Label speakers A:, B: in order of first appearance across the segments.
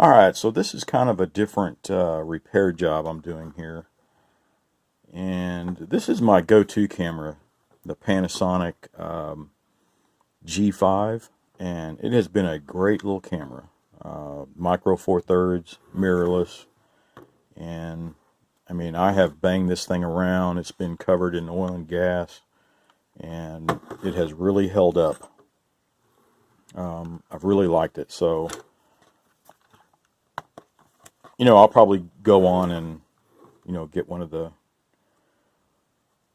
A: Alright, so this is kind of a different repair job I'm doing here. And this is my go-to camera, the Panasonic G5. And it has been a great little camera. Micro Four Thirds, mirrorless. And I mean, I have banged this thing around. It's been covered in oil and gas. And it has really held up. I've really liked it. So, you know, I'll probably go on and, you know, get one of the,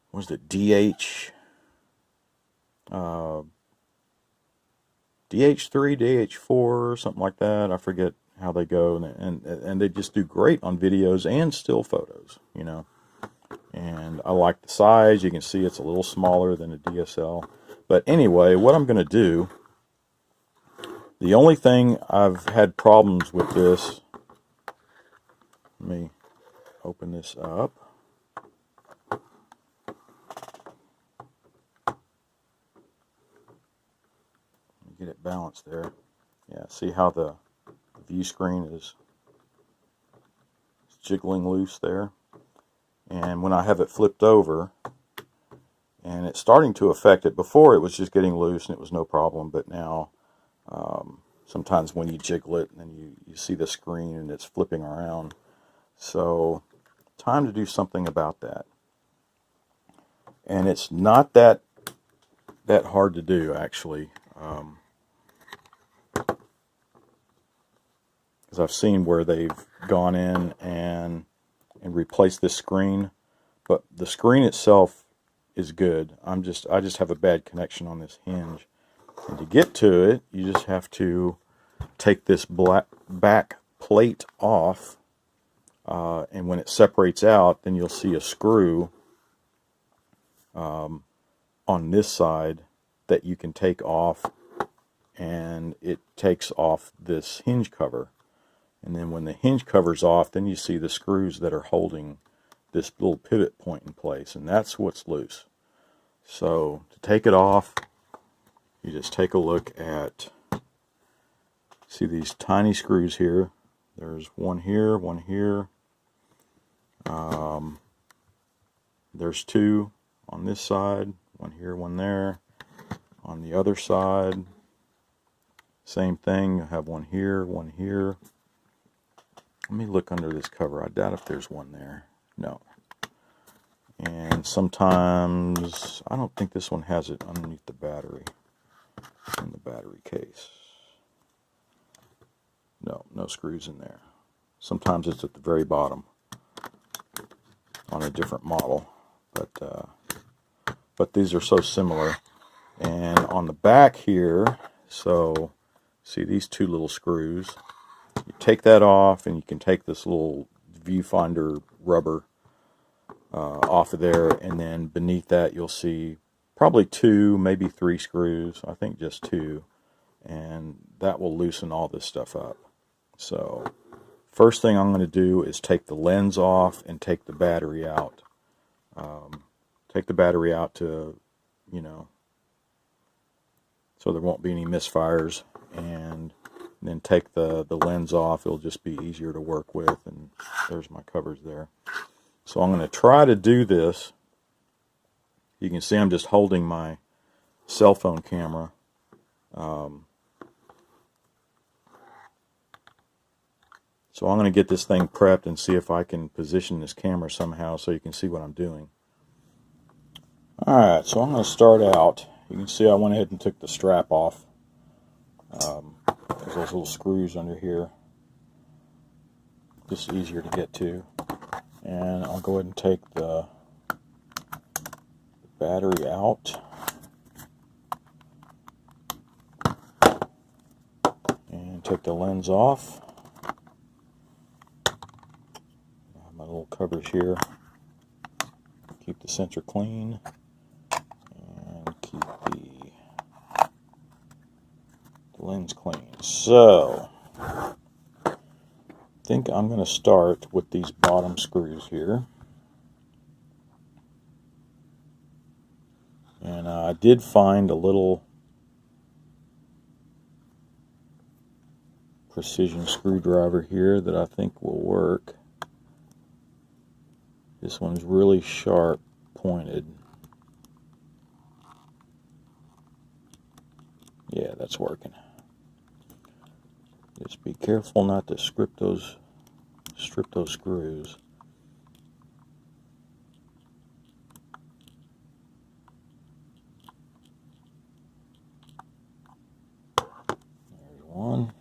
A: what is it, DH, DH3, DH4, something like that. I forget how they go, and they just do great on videos and still photos, you know. And I like the size. You can see it's a little smaller than a DSL. But anyway, what I'm going to do, the only thing I've had problems with this, let me open this up. Get it balanced there. Yeah, see how the view screen is jiggling loose there. And when I have it flipped over, and it's starting to affect it. Before it was just getting loose and it was no problem, but now sometimes when you jiggle it and you see the screen and it's flipping around. So time to do something about that. And it's not that hard to do, actually. Because I've seen where they've gone in and replaced this screen, but the screen itself is good. I just have a bad connection on this hinge, and to get to it, you just have to take this black back plate off, and when it separates out, then you'll see a screw on this side that you can take off, and it takes off this hinge cover. And then when the hinge cover's off, then you see the screws that are holding this little pivot point in place, and that's what's loose. So to take it off, you just take a look at, see these tiny screws here. There's one here, one here. There's two on this side, one here, one there. On the other side, same thing. You have one here, one here. Let me look under this cover. I doubt if there's one there. No. And sometimes, I don't think this one has it underneath the battery, in the battery case. No, no screws in there. Sometimes it's at the very bottom on a different model. But these are so similar. And on the back here, so see these two little screws. You take that off, and you can take this little viewfinder rubber off of there, and then beneath that you'll see probably two, maybe three screws. I think just two, and that will loosen all this stuff up. So first thing I'm going to do is take the lens off and take the battery out. Take the battery out to, you know, so there won't be any misfires, and then take the lens off. It'll just be easier to work with, and there's my covers there. So I'm going to try to do this. You can see I'm just holding my cell phone camera. So I'm going to get this thing prepped and see if I can position this camera somehow so you can see what I'm doing. Alright, so I'm going to start out. You can see I went ahead and took the strap off. There's those little screws under here. Just easier to get to. And I'll go ahead and take the battery out. And take the lens off. My little covers here. Keep the sensor clean. And keep the lens clean. So I think I'm going to start with these bottom screws here. And I did find a little precision screwdriver here that I think will work. This one's really sharp pointed. Yeah, that's working. Just be careful not to strip those screws. There's one.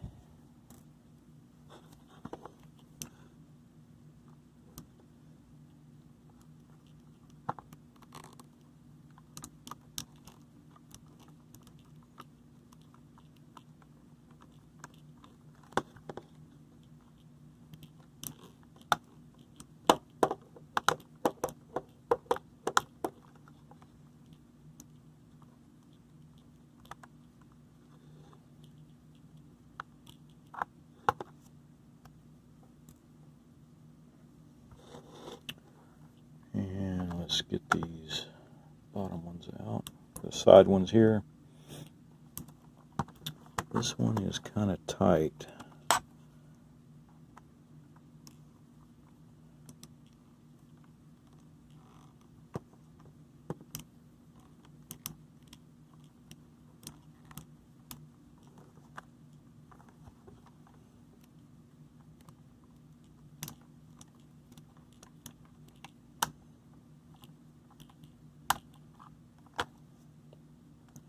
A: And let's get these bottom ones out. The side ones here. This one is kind of tight.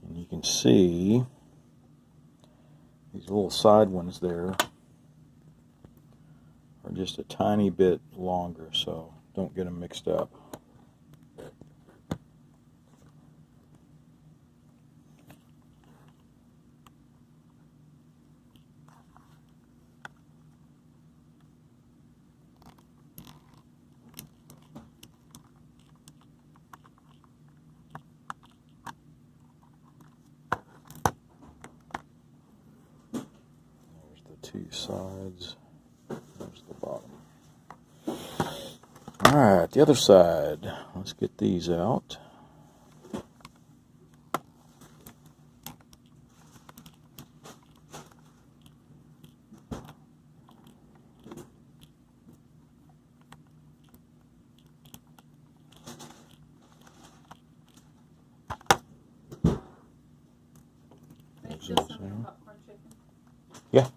A: And you can see these little side ones there are just a tiny bit longer, so don't get them mixed up. Two sides. There's the bottom. Alright, the other side. Let's get these out. Yeah.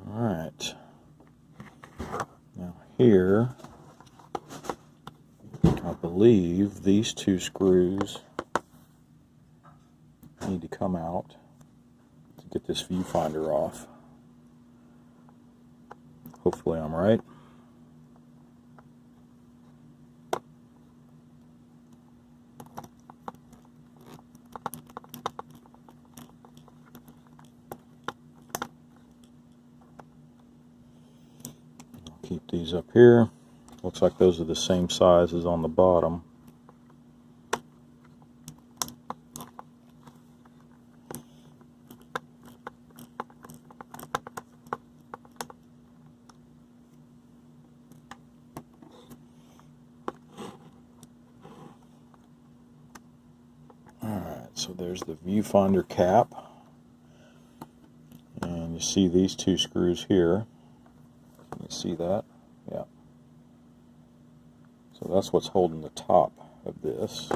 A: Alright. Now here, I believe these two screws need to come out to get this viewfinder off. Hopefully I'm right. Keep these up here. Looks like those are the same size as on the bottom. Alright, so there's the viewfinder cap. And you see these two screws here. You see that? Yeah. So that's what's holding the top of this.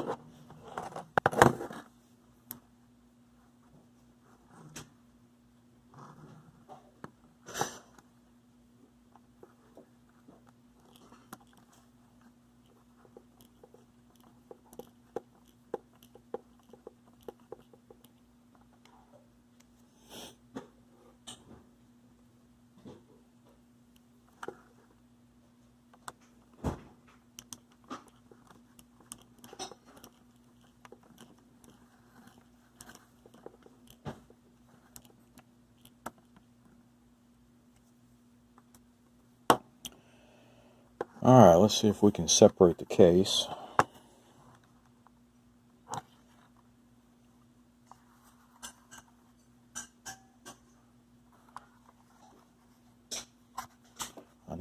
A: Alright, let's see if we can separate the case.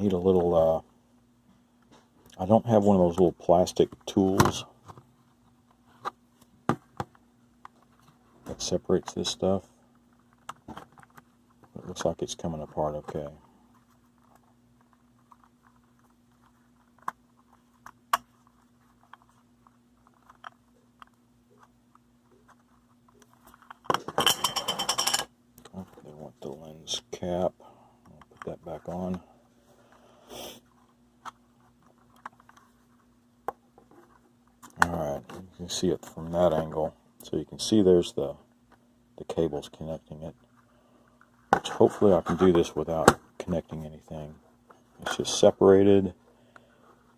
A: need a little, I don't have one of those little plastic tools that separates this stuff. It looks like it's coming apart okay. Oh, they want the lens cap. I'll put that back on. Alright, you can see it from that angle. So you can see there's the cables connecting it. Which hopefully I can do this without connecting anything. It's just separated.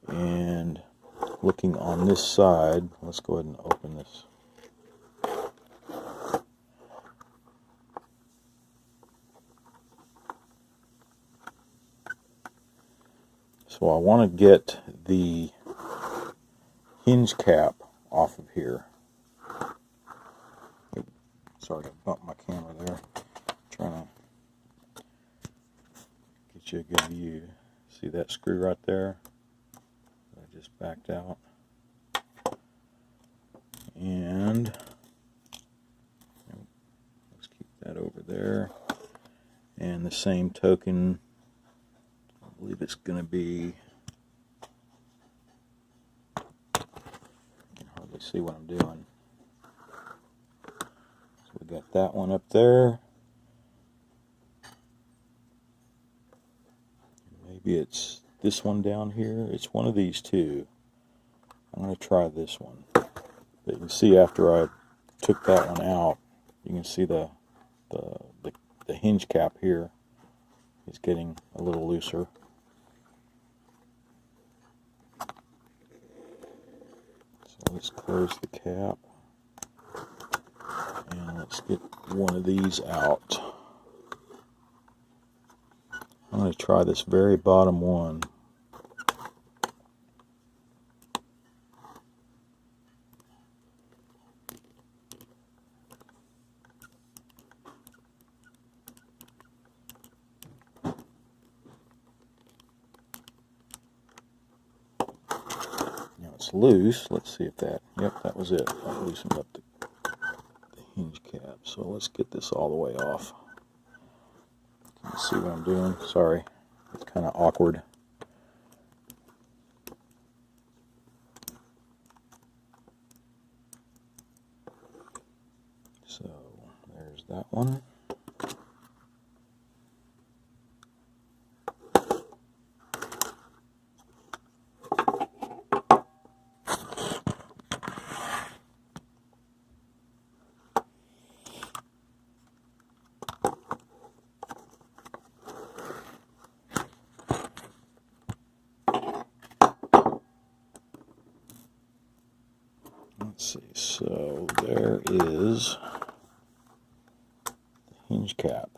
A: And looking on this side, let's go ahead and open this. So I want to get the hinge cap off of here. Sorry, I bumped my camera there. Trying to get you a good view. See that screw right there? I just backed out. And let's keep that over there. And the same token, I believe it's going to be, I can hardly see what I'm doing. So we got that one up there. Maybe it's this one down here. It's one of these two. I'm going to try this one. But you can see after I took that one out, you can see the hinge cap here is getting a little looser. So let's close the cap. And let's get one of these out. I'm going to try this very bottom one. Now it's loose. Let's see if that, yep, that was it. That loosened up the hinge cap. So let's get this all the way off. Can you see what I'm doing? Sorry, it's kind of awkward. So there's that one. Let's see, so there is the hinge cap.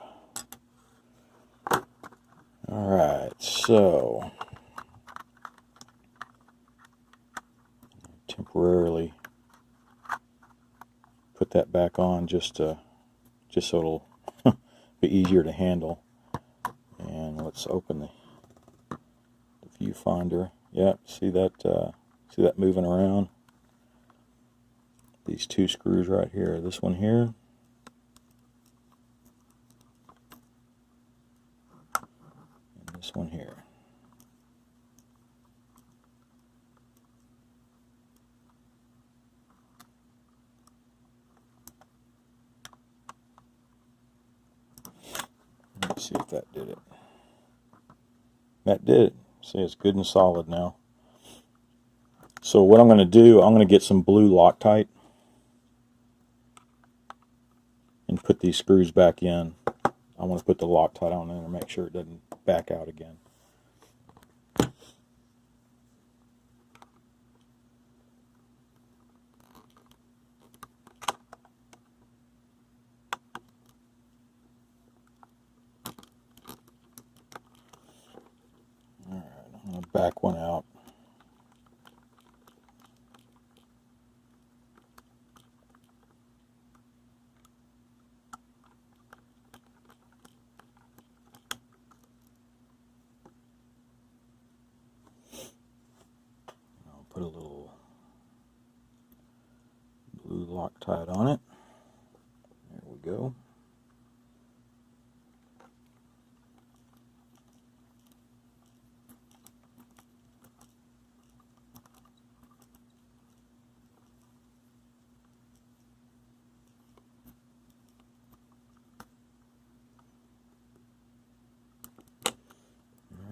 A: Alright, so temporarily put that back on just so it'll be easier to handle. And let's open the viewfinder. Yep, see that moving around? These two screws right here, this one here, and this one here. Let's see if that did it. That did it. See, it's good and solid now. So what I'm going to do, I'm going to get some blue Loctite and put these screws back in. I want to put the Loctite on there and make sure it doesn't back out again. Alright, I'm going to back one out. Loctite on it. There we go.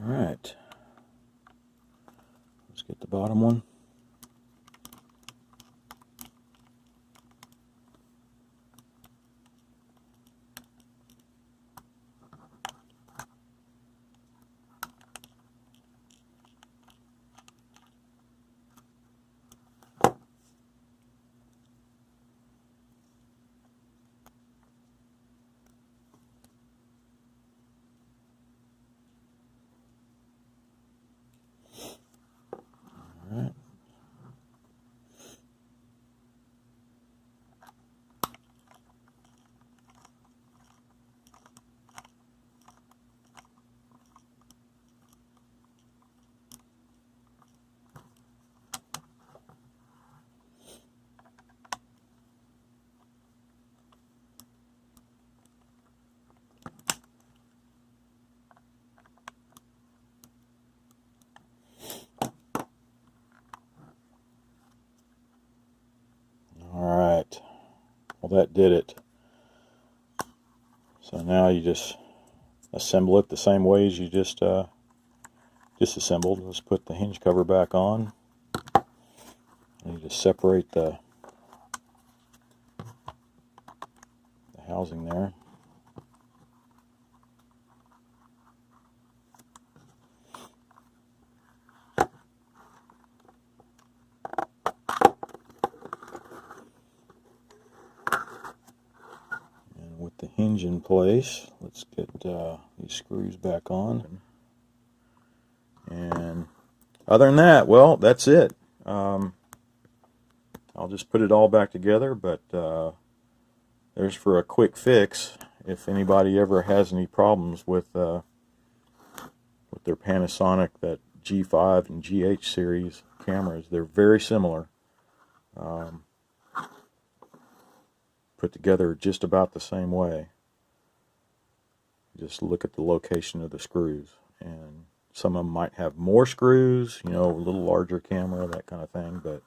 A: All right. Let's get the bottom one. All right. Alright, well that did it. So now you just assemble it the same way as you just disassembled. Let's put the hinge cover back on. You just separate the housing there. With the hinge in place, let's get these screws back on. And other than that, well, that's it. I'll just put it all back together, but there's for a quick fix if anybody ever has any problems with their Panasonic, that G5 and GH series cameras. They're very similar. Put together just about the same way. Just look at the location of the screws, and some of them might have more screws, you know, a little larger camera, that kind of thing. But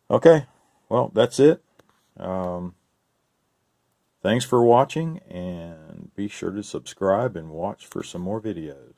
A: okay, well, that's it. Thanks for watching, and be sure to subscribe and watch for some more videos.